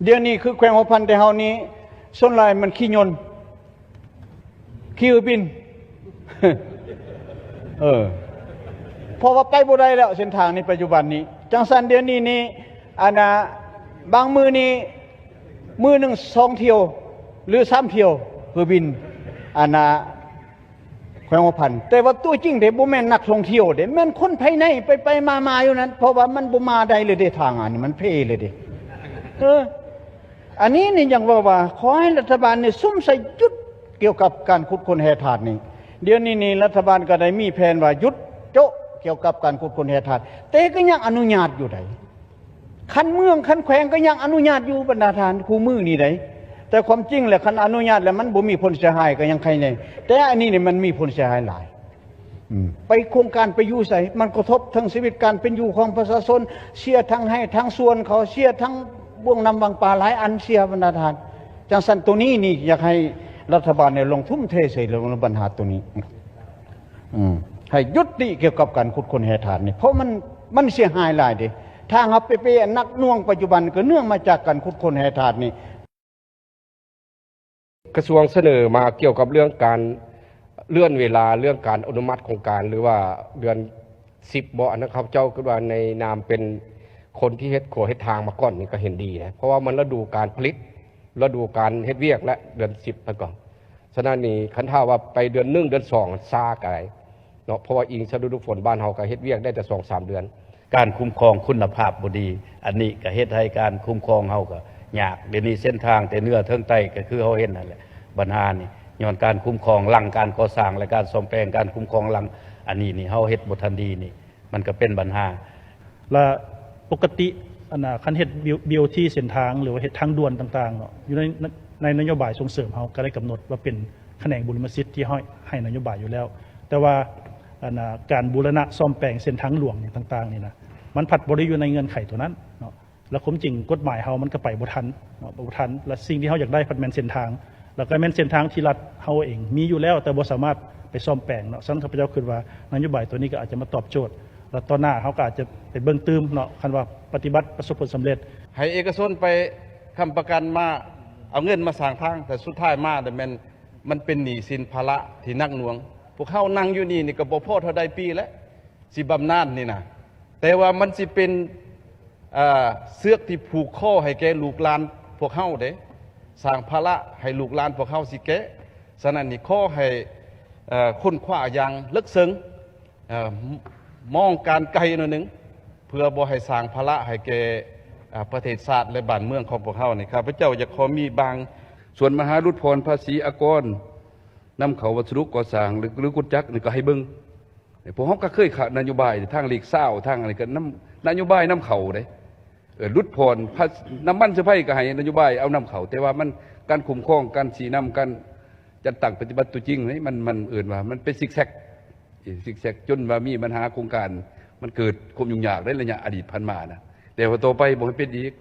เดี๋ยวนี้คือแขวงหัวพันแต่เฮานี้ส่วนหลายมันขี้ยนต์ขี้บิน เพราะว่าไปบ่ได้แล้วเส้นทางในปัจจุบันนี้จังสันเดี๋ยวนี้นี่บางมือนี้มือหนึ่ง2 เที่ยวหรือ3 เที่ยวคือบินแขวงหัวพันแต่ว่าตัวจริงเด้บ่แม่นนักท่องเที่ยวเด้แม่นคนภายในไปมาอยู่นั้นเพราะว่ามันบ่มาได้เลยเด้ทางอันนี้มันเพ่เลยเด้อันนี้นี่ยังว่าขอให้รัฐบาลนี่ซุ่มใส่จุดเกี่ยวกับการขุดค้นแร่ธาตุนี่เดี๋ยวนี้นี่รัฐบาลก็ได้มีแผนว่าหยุดโจะเกี่ยวกับการขุดค้นแร่ธาตุแต่ก็ยังอนุญาตอยู่ได้คันเมืองคันแขวงก็ยังอนุญาตอยู่บรรดาทานคู่มือนี่ได้แต่ความจริงแหละคันอนุญาตแล้วมันบ่มีผลเสียหายก็ยังใครในแต่อันนี้นี่มันมีผลเสียหายหลายไปโครงการไปอยู่ใส่มันกระทบทั้งชีวิตการเป็นอยู่ของประชาชนเสียทั้งให้ทั้งส่วนเขาเสียทั้งบ่วงนำบางปลาหลายอันเสียบรรดาทานจังสันตัวนี้นี่อยากให้รัฐบาลเนี่ยลงทุ่มเทใส่เรื่องปัญหาตัวนี้ให้ยุติเกี่ยวกับการขุดค้นแร่ธาตุนี่เพราะมันเสียหายหลายเด้ทางเอาไปนักน่วงปัจจุบันก็เนื่องมาจากการขุดค้นแร่ธาตุนี่กระทรวงเสนอมาเกี่ยวกับเรื่องการเลื่อนเวลาเรื่องการอนุมัติโครงการหรือว่าเดือน10บ่นะครับเจ้าก็ว่าในนามเป็นคนที่เฮ็ดโคเฮ็ดทางมาก่อนนี่ก็เห็นดีนะเพราะว่ามันฤดูการผลิตฤดูการเฮ็ดเวียกและเดือน10ไปก่อนฉะนั้นนี่คันถ้าว่าไปเดือน1เดือน2ซาไกลเนาะเพราะว่าอิงฤดูฝนบ้านเฮาก็เฮ็ดเวียกได้แต่ 2-3 เดือนการคุ้มครองคุณภาพบ่ดีอันนี้ก็เฮ็ดให้การคุ้มครองเฮาก็ยากเดี๋ยวนี้เส้นทางแต่เนื้อเทิงใต้ก็คือเฮาเห็นนั่นแหละปัญหานี่ย้อนการคุ้มครองหลังการก่อสร้างและการซ่อมแปลงการคุ้มครองหลังอันนี้นี่เฮาเฮ็ดบ่ทันดีนี่มันก็เป็นปัญหาและปกติคันเฮ็ด BOT เส้นทางหรือว่าเฮ็ดทางด่วนต่างๆเนาะอยู่ในนโยบายส่งเสริมเฮาก็ได้กำหนดว่าเป็นแขนงบุรณสิทธิ์ที่ให้นโยบายอยู่แล้วแต่ว่าการบูรณะซ่อมแปลงเส้นทางหลวงต่างๆนี่นะมันผัดบ่ได้อยู่ในเงื่อนไขตัวนั้นเนาะแล้วความจริงกฎหมายเฮามันก็ไปบ่ทันเนาะบ่ทันและสิ่งที่เฮาอยากได้พัดแม่นเส้นทางแล้วก็แม่นเส้นทางที่รัฐเฮาเองมีอยู่แล้วแต่บ่สามารถไปซ่อมแปลงเนาะฉะนั้นข้าพเจ้าคิดว่านโยบายตัวนี้ก็อาจจะมาตอบโจทย์แล้วต่อหน้าเฮาก็อาจจะไปเบิ่งตื้มเนาะคันว่าปฏิบัติประสบผลสำเร็จให้เอกชนไปค้ำประกันมาเอาเงินมาสร้างทางแต่สุดท้ายมาแต่มันเป็นหนี้สินภาระที่นักหน่วงพวกเขานั่งอยู่นี่ก็บ่พอเท่าใดปีแล้วสิบำนาญนี่นะแต่ว่ามันสิเป็นเสือกที่ผูกข้อให้แก่ลูกหลานพวกเขาเด้สร้างภาระให้ลูกหลานพวกเขาสิแก่ฉะนั้นนี่ข้อให้ค้นคว้าอย่างลึกซึ้งมองการไกลหน่อยนึงเพื่อบ่ให้สร้างภาระให้แก่ประเทศชาติและบ้านเมืองของพวกเขานี่ครับพระเจ้าจะขอมีบางส่วนมหารุดพรภาษีอากรนำเขาวัสดุก่อสร้างหรือกุญจักนี่ก็ให้เบิ่งพวกเขาก็เคยขานโยบายทางหลีกเศร้าทางอะไรกันนโยบายน้ำเขาได้รุดพรน้ำมันเสื้อผ้าก็ให้นโยบายเอาน้ำเขาแต่ว่ามันการคุ้มครองการสีน้ำการจัดตั้งปฏิบัติตัวจริงนี่มันอื่นว่ามันเป็นซิกแซกจนว่ามีปัญหาโครงการมันเกิดความยุ่งยากได้ระยะอดีตผ่านมานะแต่พอต่อไปบ่ให้เป็นอีก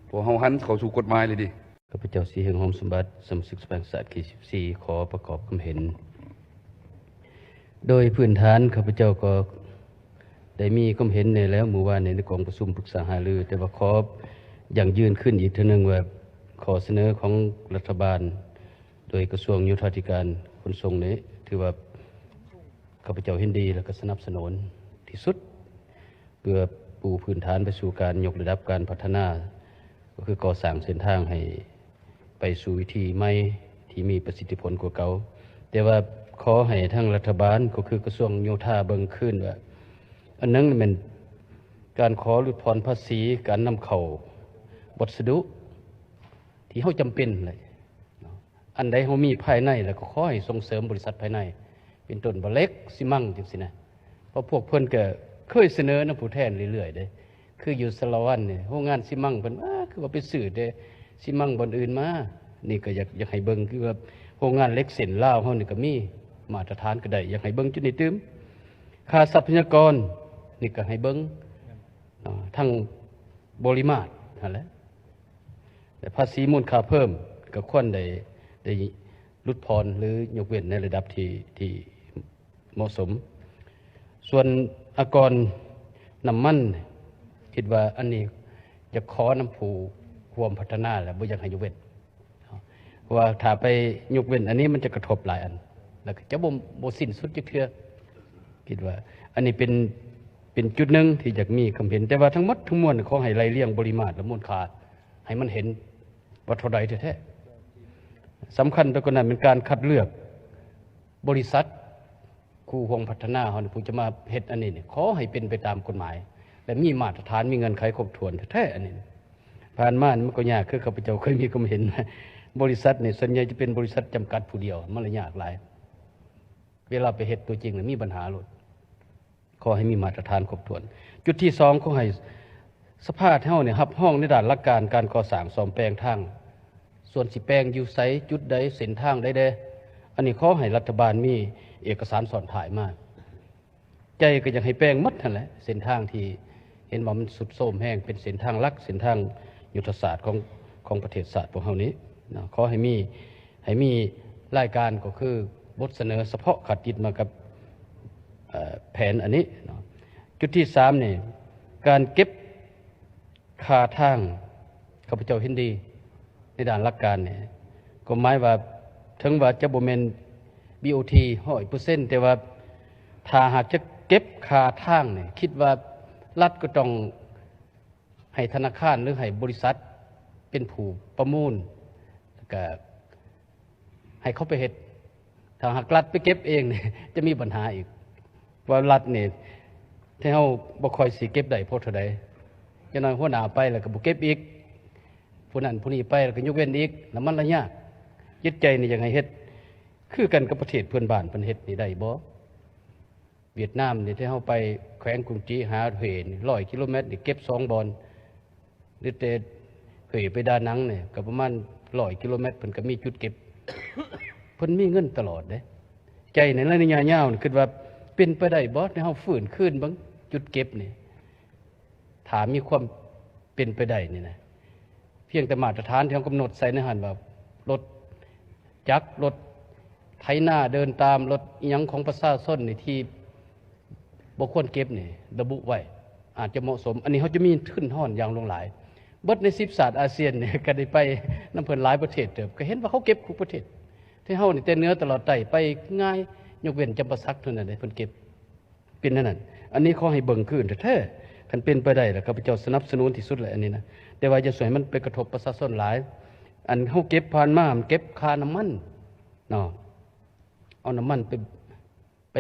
พวกเฮาหันเข้าสู่กฎหมายเลยดิข้าพเจ้าศรีเฮงหอมสมบัติสมาชิกสภาแห่งชาติที่14ขอประกอบความเห็นโดยพื้นฐานข้าพเจ้าก็ได้มีความเห็นในแล้วเมื่อวานในกองประชุมปรึกษาหารือแต่ว่าขออย่างยืนขึ้นอีกทีนึงว่าขอเสนอของรัฐบาลโดยกระทรวงโยธาธิการขนส่งนี้ถือว่าข้าพเจ้าเห็นดีและก็สนับสนุนที่สุดเพื่อปูพื้นฐานไปสู่การยกระดับการพัฒนาก็คือก่อสร้างเส้นทางให้ไปสู่วิธีใหม่ที่มีประสิทธิผลกว่าเก่าแต่ว่าขอให้ทางรัฐบาลก็คือกระทรวงโยธาเบิ่งขึ้นว่าอันนั้นมันการขอลดผ่อนภาษีการนำเข้าวัสดุที่เฮาจำเป็นเลยอันใดเฮามีภายในแล้วก็ขอให้ส่งเสริมบริษัทภายในเป็นต้นบ่เหล็กซิมั่งจังซี่นะเพราะพวกเพิ่นก็เคยเสนอนำผู้แทนเรื่อยๆเด้คืออยู่สะละวันนี่โรงงานซิมั่งเพิ่นคือว่าไปซื้อแต่ซิมั่งบ่อนอื่นมานี่ก็อยากให้เบิ่งคือว่าโรงงานเหล็กเส้นลาวเฮานี่ก็มีมาตรฐานก็ได้อยากให้เบิ่งจุดนี้ตึมค่าทรัพยากรนี่ก็ให้เบิ่งทั้งบริมาตรนั่นแหละแต่ภาษีมูลค่าเพิ่มก็ควรได้ลดผ่อนหรือยกเว้นในระดับที่เหมาะสมส่วนอากรน้ำมันคิดว่าอันนี้จะขอน้ำผู ความพัฒนาแล้วบ่อยากให้ยกเว้นเพราะว่าถ้าไปยกเว้นอันนี้มันจะกระทบหลายอันแล้วก็จะบ่สิ้นสุดจักเทื่อคิดว่า อันนี้เป็นจุดหนึ่งที่อยากมีความเห็นแต่ว่าทั้งหมดทั้งมวลขอให้ไล่เลี่ยงปริมาตรและมูลค่าให้มันเห็นว่าเท่าใดแท้ๆสำคัญไปกว่านั้นเป็นการคัดเลือกบริษัทคู่ห่วงพัฒนาเฮาผู้จะมาเฮ็ดอันนี้เนี่ยขอให้เป็นไปตามกฎหมายและมีมาตรฐานมีเงื่อนไขครบถ้วนแท้ๆอันนี้ผ่านมามันก็ยากคือข้าพเจ้าเคยมีความเห็นบริษัทเนี่ยส่วนใหญ่จะเป็นบริษัทจำกัดผู้เดียวมันเลยยากหลายเวลาไปเฮ็ดตัวจริงมีปัญหาโลดขอให้มีมาตรฐานครบถ้วนจุดที่2ขอให้สภาพเฮาเนี่ยรับห้องในด้านหลักการการก่อสร้างซ่อมแปลงทางส่วนสิแปลงอยู่ไสจุดใดเส้นทางใดอันนี้ขอให้รัฐบาลมีเอกสารสอนถ่ายมาใจก็อยากให้แปลงหมดนั่นแหละเส้นทางที่เห็นว่ามันสุดโทรมแห้งเป็นเส้นทางหลักเส้นทางยุทธศาสตร์ของประเทศชาติพวกเฮานี้นะขอให้มีรายการก็คือบทเสนอเฉพาะขัดยึดมากับแผนอันนี้นะจุดที่3เนี่ยการเก็บค่าทางข้าพเจ้าเห็นดีในด้านหลักการเนี่ยก็หมายว่าถึงว่าจะบ่แม่น BOT 100%แต่ว่าถ้าหากจะเก็บค่าทางเนี่ยคิดว่ารัฐก็ต้องให้ธนาคารหรือให้บริษัทเป็นผู้ประมูลแล้วก็ให้เขาไปเฮ็ดถ้าหากรัฐไปเก็บเองเนี่ยจะมีปัญหาอีกว่ารัฐเนี่ยที่เฮาบ่ค่อยสิเก็บได้เพราะเท่าใดจังนั้นหัวหน้าไปแล้วก็บ่เก็บอีกผู้นั้นผู้นี้ไปแล้วก็ยกเว้นอีกแล้วมันละยากจิตใจนี่อยากให้เฮ็ดคือกันกับประเทศเพื่อนบ้านเพิ่นเฮ็ดนี่ได้บ่เวียดนามนี่ที่เฮาไปแขวงกรุงจีหาเหนี่100กิโลเมตรนี่เก็บ2บอนหรือแต่เหไปดานังเนี่ยก็ประมาณ100กิโลเมตรเพิ่นก็มีจุดเก็บ เพิ่นมีเงินตลอดเด้ใจในระยะยาวนี่คิดว่าเป็นไปได้บ่ที่เฮาฟื้นคืนบางจุดเก็บนี่ถ้ามีความเป็นไปได้นี่นะเพียงแต่มาตรฐานที่เฮากำหนดใส่ในหันว่ารถจักรรถไถนาเดินตามรถอิหยังของประชาชนนี่ที่บ่ควรเก็บนี่ระบุไว้อาจจะเหมาะสมอันนี้เฮาจะมีขึ้นฮ้อนอย่างลงหลายเบิดใน10ศาสตร์อาเซียนเนี่ยก็ได้ไปนำเพิ่นหลายประเทศเติบก็เห็นว่าเขาเก็บทุกประเทศที่เฮานี่แต่เหนือตลอดใต้ไปง่ายยกเว้นจำปาสักเท่านั้นเพิ่นเก็บเป็นนั่นอันนี้ขอให้เบิ่งคืนแท้ๆคันเป็นไปได้แล้วข้าพเจ้าสนับสนุนที่สุดเลยอันนี้นะแต่ว่าจะสวยมันไปกระทบประชาชนหลายอันเฮาเก็บผ่านมามันเก็บค่าน้ำมันเนาะเอาน้ำมันไป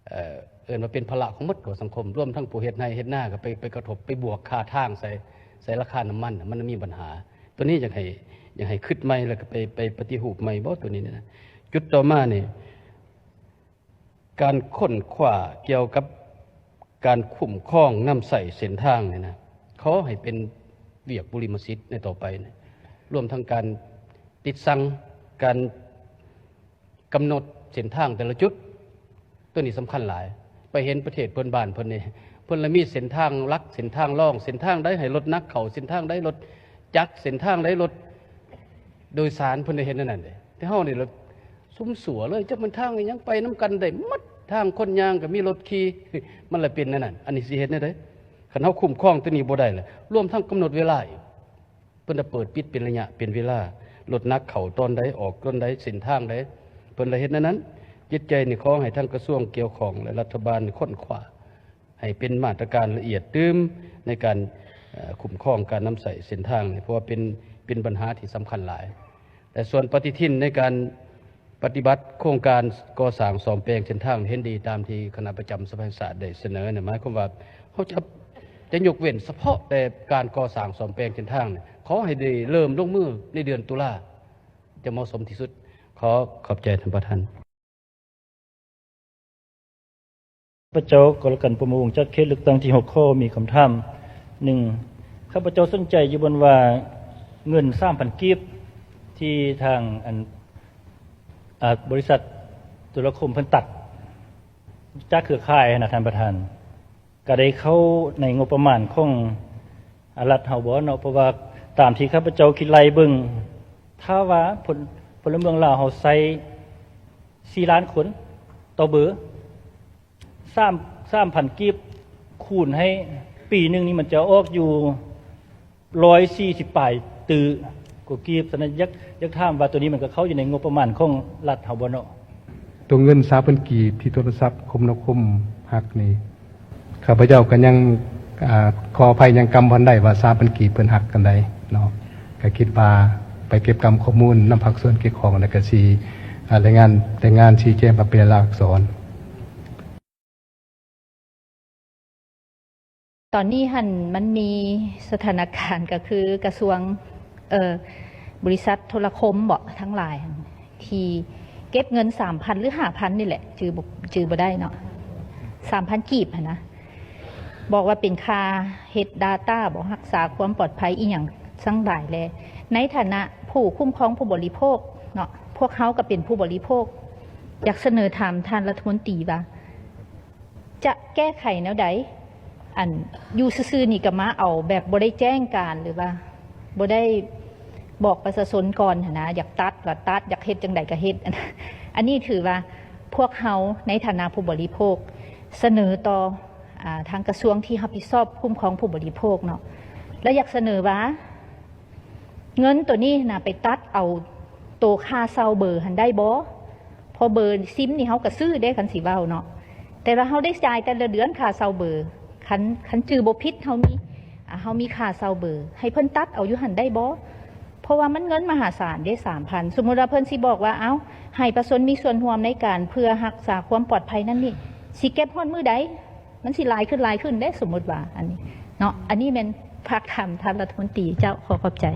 เอิ้นว่าเป็นภาระของหมดของสังคมรวมทั้งผู้เฮ็ดไร่เฮ็ดนาก็ไปกระทบไปบวกค่าทางใส่ราคาน้ำมันมันมีปัญหาตัวนี้อยากให้คิดใหม่แล้วก็ไปปฏิรูปใหม่บ่ตัวนี้นะจุดต่อมานี่การค้นคว้าเกี่ยวกับการคุ้มครองน้ำใส่เส้นทางนี่นะขอให้เป็นเวียกบุริมสิทธิ์ในต่อไปนะรวมทั้งการติดสั่งการกำหนดเส้นทางแต่ละจุดตัวนี้สำคัญหลายไปเห็นประเทศเพื่อนบ้านเพิ่นนี่เพิ่นละมีเส้นทางลักเส้นทางล่องเส้นทางได้ให้รถนักเข้าเส้นทางได้รถจักรเส้นทางได้รถโดยสารเพิ่นได้เห็นนั่นน่ะแต่เฮานี่รถซุ่มสัวเลยจักมันทางยังไปนํกันได้หมดทางคนย่างก็มีรถขี่มันละเป็นนั่นน่ะอันนี้สิเฮ็ดได้เด้คันเฮาคุ้มครองตัวนี้บ่ได้ล่ะรวมทั้งกำหนดเวลาเพิ่นจะเปิดปิดเป็นระยะเป็นเวลารถนักเข้าตอนใดออกตอนใดเส้นทางใดเพิ่นละเฮ็ดนั้นจิตใจนี่ขอให้ทั้งกระทรวงเกี่ยวข้องและรัฐบาลค้นคว้าให้เป็นมาตรการละเอียดตื้มในการคุ้มครองการนำใส่เส้นทางเพราะว่าเป็นปัญหาที่สำคัญหลายแต่ส่วนปฏิทินในการปฏิบัติโครงการก่อสร้างซ่อมแปลงเส้นทางเห็นดีตามที่คณะประจำสภาแห่งชาติได้เสนอเนี่ยหมายความว่าเขาจะยกเว้นเฉพาะแต่การก่อสร้างซ่อมแปลงเส้นทางขอให้ได้เริ่มลงมือในเดือนตุลาจะเหมาะสมที่สุดขอบใจท่านประธานข้าพเจ้ากรกันประมงจัดเขตเลือกตั้งที่6ข้อมีคำถาม 1ข้าพเจ้าสนใจอยู่บนว่าเงิน 3,000 กีบที่ทางบริษัทตุลาคมเพิ่นตัดจากเครือข่ายนะท่านประธานก็ได้เข้าในงบประมาณของรัฐเฮาบ่เนาะเพราะว่าตามที่ข้าพเจ้าคิดไล่เบิ่งถ้าว่าพลเมืองลาวเฮาใช้4ล้านคนต่อเบอร์3,000 กีบคูณให้ปีนึงนี่มันจะออกอยู่ 140ปลายตือกูกีบฉะนั้นยักถามว่าตัวนี้มันก็เข้าอยู่ในงบประมาณของรัฐเฮาบ่เนาะ ตัวเงิน3,000 กีบที่โทรศัพท์คมนาคมหักนี่ข้าพเจ้าก็ยังขออภัยยังกำพันได้ว่า3,000 กีบเพิ่นหักกันได้เนาะก็คิดว่าไปเก็บกรรมข้อมูลนำภาคส่วนเกี่ยวข้องแล้วก็สิรายงานชี้แจงมาเป็นลายลักษณ์อักษร ตอนนี้มันมีสถานการณ์ก็คือกระทรวงบริษัทโทรคมบอกทั้งหลายที่เก็บเงิน 3,000 หรือ 5,000 นี่แหละจือบ่ได้เนาะ 3,000 กีบนะบอกว่าเป็นค่าเฮ็ด Data บอกรักษาความปลอดภัยอีหยังทั้งหลายแลในฐานะผู้คุ้มครองผู้บริโภคเนาะพวกเขาก็เป็นผู้บริโภคอยากเสนอถามท่านรัฐมนตรีว่าจะแก้ไขแนวใดอยู่ซื่อๆนี่ก็มาเอาแบบบ่ได้แจ้งการหรือว่าบ่ได้บอกประชาชนก่อนนะอยากตัดก็ตัดอยากเฮ็ดจังใดก็เฮ็ดอันนี้ถือว่าพวกเขาในฐานะผู้บริโภคเสนอต่อทางกระทรวงที่รับผิดชอบคุ้มครองผู้บริโภคเนาะและอยากเสนอว่าเงินตัวนี้นะไปตัดเอาโตค่าเซาเบอร์หันได้บ่พอเบอร์ซิมนี่เฮาก็ซื้อได้คันสิเว้าเนาะแต่ว่าเฮาได้จ่ายแต่ละเดือนค่าเซาเบอร์คันจือบ่ผิดเฮามีค่าเซาเบอร์ให้เพิ่นตัดเอาอยู่หันได้บ่เพราะว่ามันเงินมหาศาลได้ 3,000 สมมุติว่าเพิ่นสิบอกว่าให้ประชาชนมีส่วนร่วมในการเพื่อรักษาความปลอดภัยนั่นนี่สิเก็บฮอดมื้อใดมันสิหลายขึ้นได้สมมุติว่าอันนี้เนาะอันนี้แม่นภาคธรรมท่านรัฐมนตรีเจ้าขอบใจ